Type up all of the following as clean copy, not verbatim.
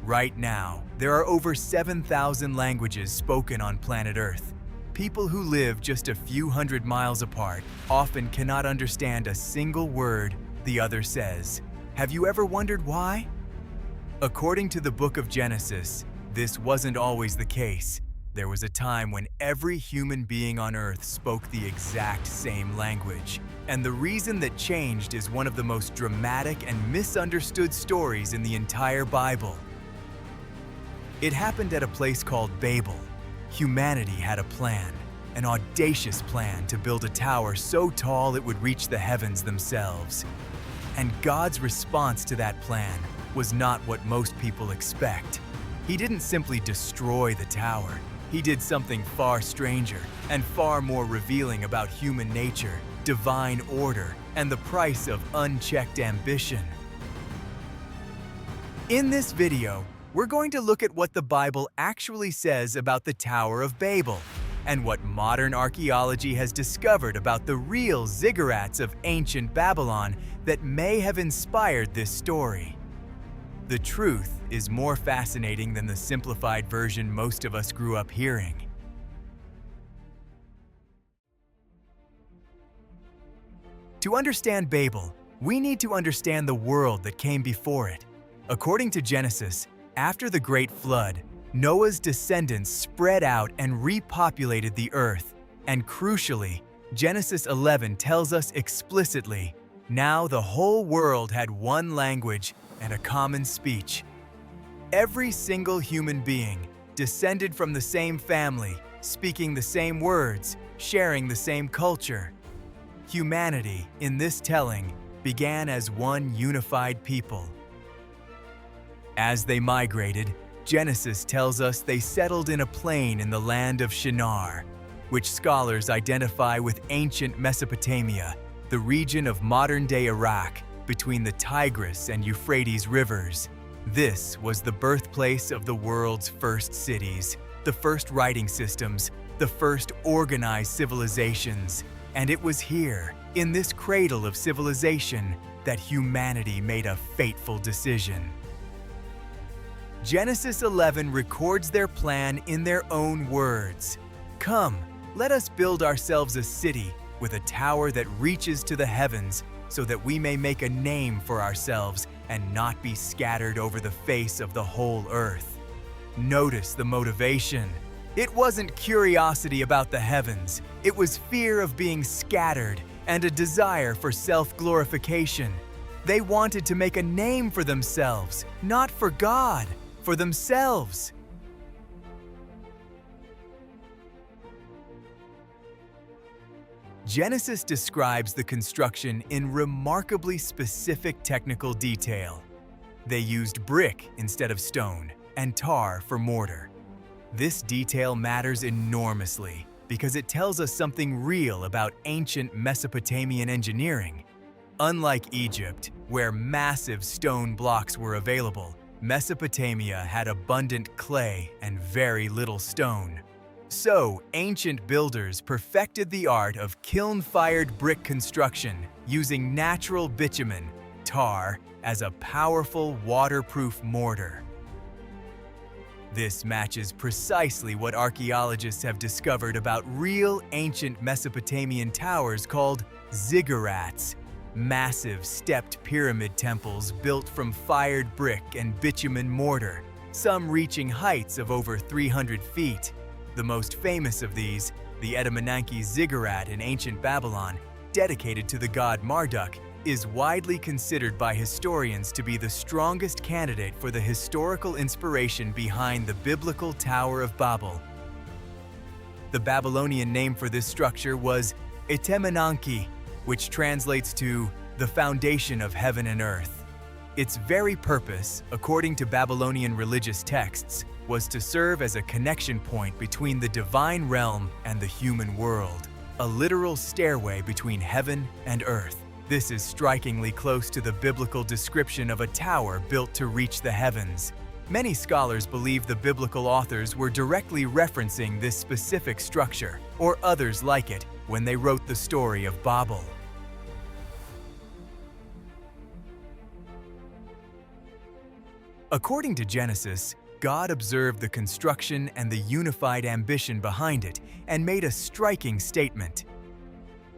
Right now, there are over 7,000 languages spoken on planet Earth. People who live just a few hundred miles apart often cannot understand a single word the other says. Have you ever wondered why? According to the book of Genesis, this wasn't always the case. There was a time when every human being on Earth spoke the exact same language. And the reason that changed is one of the most dramatic and misunderstood stories in the entire Bible. It happened at a place called Babel. Humanity had a plan, an audacious plan to build a tower so tall it would reach the heavens themselves. And God's response to that plan was not what most people expect. He didn't simply destroy the tower. He did something far stranger and far more revealing about human nature, divine order, and the price of unchecked ambition. In this video, we're going to look at what the Bible actually says about the Tower of Babel and what modern archaeology has discovered about the real ziggurats of ancient Babylon that may have inspired this story. The truth is more fascinating than the simplified version most of us grew up hearing. To understand Babel, we need to understand the world that came before it. According to Genesis, after the Great Flood, Noah's descendants spread out and repopulated the earth. And crucially, Genesis 11 tells us explicitly, now the whole world had one language and a common speech. Every single human being descended from the same family, speaking the same words, sharing the same culture. Humanity, in this telling, began as one unified people. As they migrated, Genesis tells us they settled in a plain in the land of Shinar, which scholars identify with ancient Mesopotamia, the region of modern-day Iraq, between the Tigris and Euphrates rivers. This was the birthplace of the world's first cities, the first writing systems, the first organized civilizations. And it was here, in this cradle of civilization, that humanity made a fateful decision. Genesis 11 records their plan in their own words. Come, let us build ourselves a city with a tower that reaches to the heavens, so that we may make a name for ourselves and not be scattered over the face of the whole earth. Notice the motivation. It wasn't curiosity about the heavens. It was fear of being scattered and a desire for self-glorification. They wanted to make a name for themselves, not for God, for themselves. Genesis describes the construction in remarkably specific technical detail. They used brick instead of stone and tar for mortar. This detail matters enormously because it tells us something real about ancient Mesopotamian engineering. Unlike Egypt, where massive stone blocks were available, Mesopotamia had abundant clay and very little stone. So, ancient builders perfected the art of kiln-fired brick construction using natural bitumen, tar, as a powerful waterproof mortar. This matches precisely what archaeologists have discovered about real ancient Mesopotamian towers called ziggurats, massive stepped pyramid temples built from fired brick and bitumen mortar, some reaching heights of over 300 feet. The most famous of these, the Etemenanki ziggurat in ancient Babylon, dedicated to the god Marduk, is widely considered by historians to be the strongest candidate for the historical inspiration behind the biblical Tower of Babel. The Babylonian name for this structure was Etemenanki, which translates to the foundation of heaven and earth. Its very purpose, according to Babylonian religious texts, was to serve as a connection point between the divine realm and the human world, a literal stairway between heaven and earth. This is strikingly close to the biblical description of a tower built to reach the heavens. Many scholars believe the biblical authors were directly referencing this specific structure, or others like it, when they wrote the story of Babel. According to Genesis, God observed the construction and the unified ambition behind it and made a striking statement.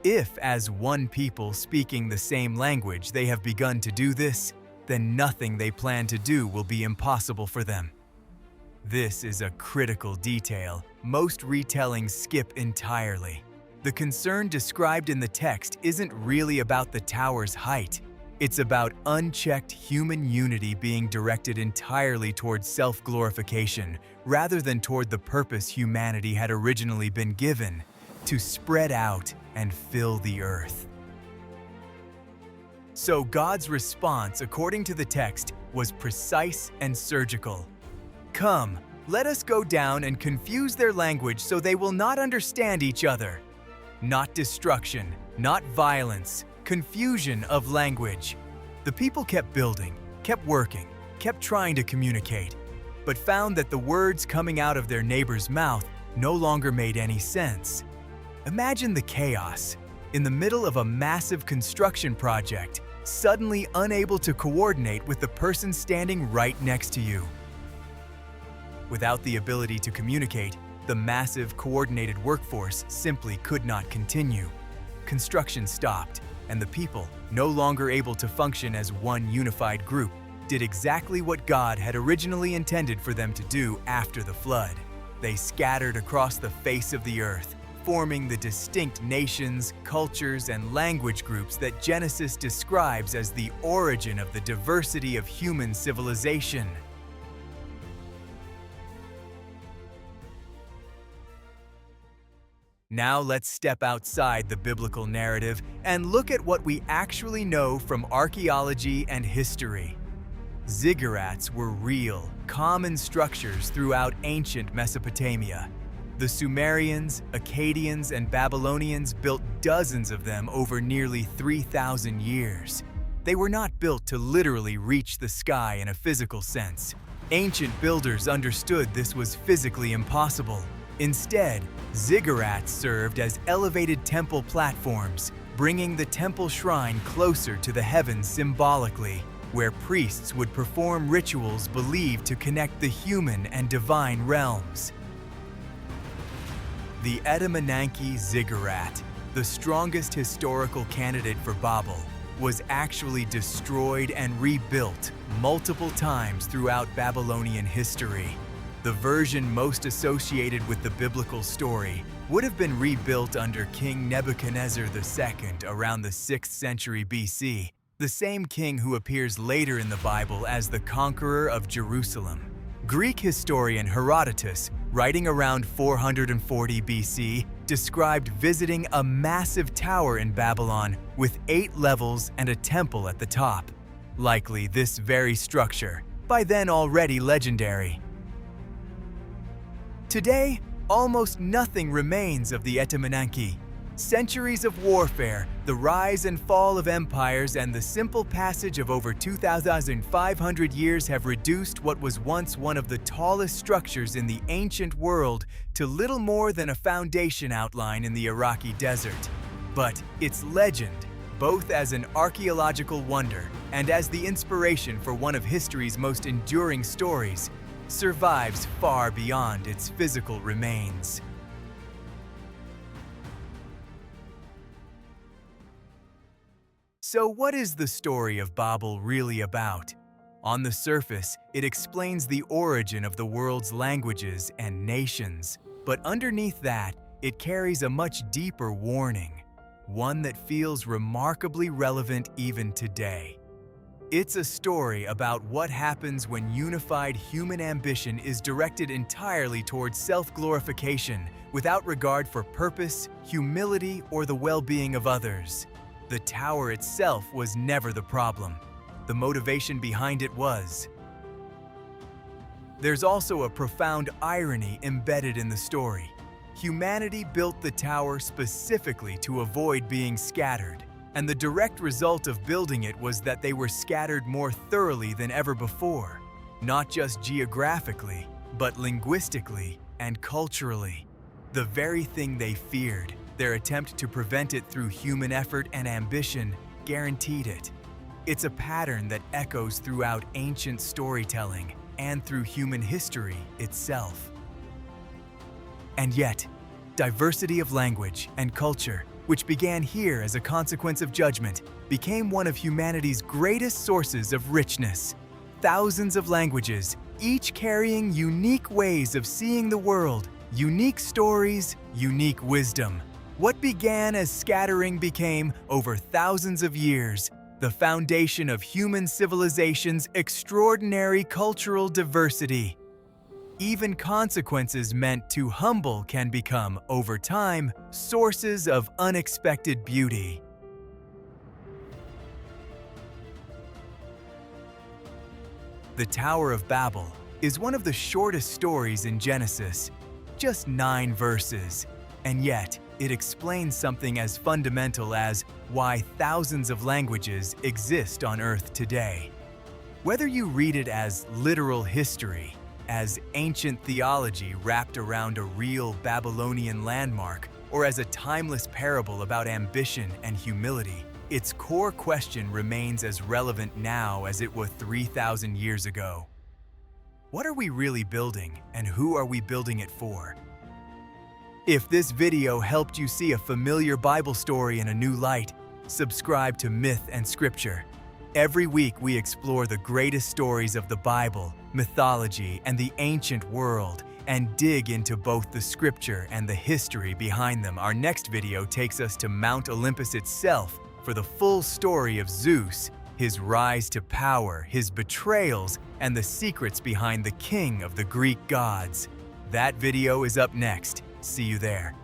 If, as one people speaking the same language, they have begun to do this, then nothing they plan to do will be impossible for them. This is a critical detail most retellings skip entirely. The concern described in the text isn't really about the tower's height. It's about unchecked human unity being directed entirely towards self-glorification rather than toward the purpose humanity had originally been given, to spread out and fill the earth. So God's response, according to the text, was precise and surgical. Come, let us go down and confuse their language so they will not understand each other. Not destruction, not violence, confusion of language. The people kept building, kept working, kept trying to communicate, but found that the words coming out of their neighbor's mouth no longer made any sense. Imagine the chaos. In the middle of a massive construction project, suddenly unable to coordinate with the person standing right next to you. Without the ability to communicate, the massive coordinated workforce simply could not continue. Construction stopped, and the people, no longer able to function as one unified group, did exactly what God had originally intended for them to do after the flood. They scattered across the face of the earth, forming the distinct nations, cultures, and language groups that Genesis describes as the origin of the diversity of human civilization. Now let's step outside the biblical narrative and look at what we actually know from archaeology and history. Ziggurats were real, common structures throughout ancient Mesopotamia. The Sumerians, Akkadians, and Babylonians built dozens of them over nearly 3,000 years. They were not built to literally reach the sky in a physical sense. Ancient builders understood this was physically impossible. Instead, ziggurats served as elevated temple platforms, bringing the temple shrine closer to the heavens symbolically, where priests would perform rituals believed to connect the human and divine realms. The Etemenanki ziggurat, the strongest historical candidate for Babel, was actually destroyed and rebuilt multiple times throughout Babylonian history. The version most associated with the biblical story would have been rebuilt under King Nebuchadnezzar II around the 6th century BC, the same king who appears later in the Bible as the conqueror of Jerusalem. Greek historian Herodotus, writing around 440 BC, described visiting a massive tower in Babylon with 8 levels and a temple at the top. Likely this very structure, by then already legendary. Today, almost nothing remains of the Etemenanki. Centuries of warfare, the rise and fall of empires, and the simple passage of over 2,500 years have reduced what was once one of the tallest structures in the ancient world to little more than a foundation outline in the Iraqi desert. But its legend, both as an archaeological wonder and as the inspiration for one of history's most enduring stories, survives far beyond its physical remains. So what is the story of Babel really about? On the surface, it explains the origin of the world's languages and nations, but underneath that, it carries a much deeper warning, one that feels remarkably relevant even today. It's a story about what happens when unified human ambition is directed entirely towards self-glorification without regard for purpose, humility, or the well-being of others. The tower itself was never the problem. The motivation behind it was. There's also a profound irony embedded in the story. Humanity built the tower specifically to avoid being scattered. And the direct result of building it was that they were scattered more thoroughly than ever before, not just geographically, but linguistically and culturally. The very thing they feared, their attempt to prevent it through human effort and ambition, guaranteed it. It's a pattern that echoes throughout ancient storytelling and through human history itself. And yet, diversity of language and culture, which began here as a consequence of judgment, became one of humanity's greatest sources of richness. Thousands of languages, each carrying unique ways of seeing the world, unique stories, unique wisdom. What began as scattering became, over thousands of years, the foundation of human civilization's extraordinary cultural diversity. Even consequences meant to humble can become, over time, sources of unexpected beauty. The Tower of Babel is one of the shortest stories in Genesis, just 9 verses, and yet it explains something as fundamental as why thousands of languages exist on Earth today. Whether you read it as literal history, as ancient theology wrapped around a real Babylonian landmark, or as a timeless parable about ambition and humility, its core question remains as relevant now as it was 3,000 years ago. What are we really building, and who are we building it for? If this video helped you see a familiar Bible story in a new light, subscribe to Myth and Scripture. Every week we explore the greatest stories of the Bible, mythology, and the ancient world, and dig into both the scripture and the history behind them. Our next video takes us to Mount Olympus itself for the full story of Zeus, his rise to power, his betrayals, and the secrets behind the king of the Greek gods. That video is up next. See you there.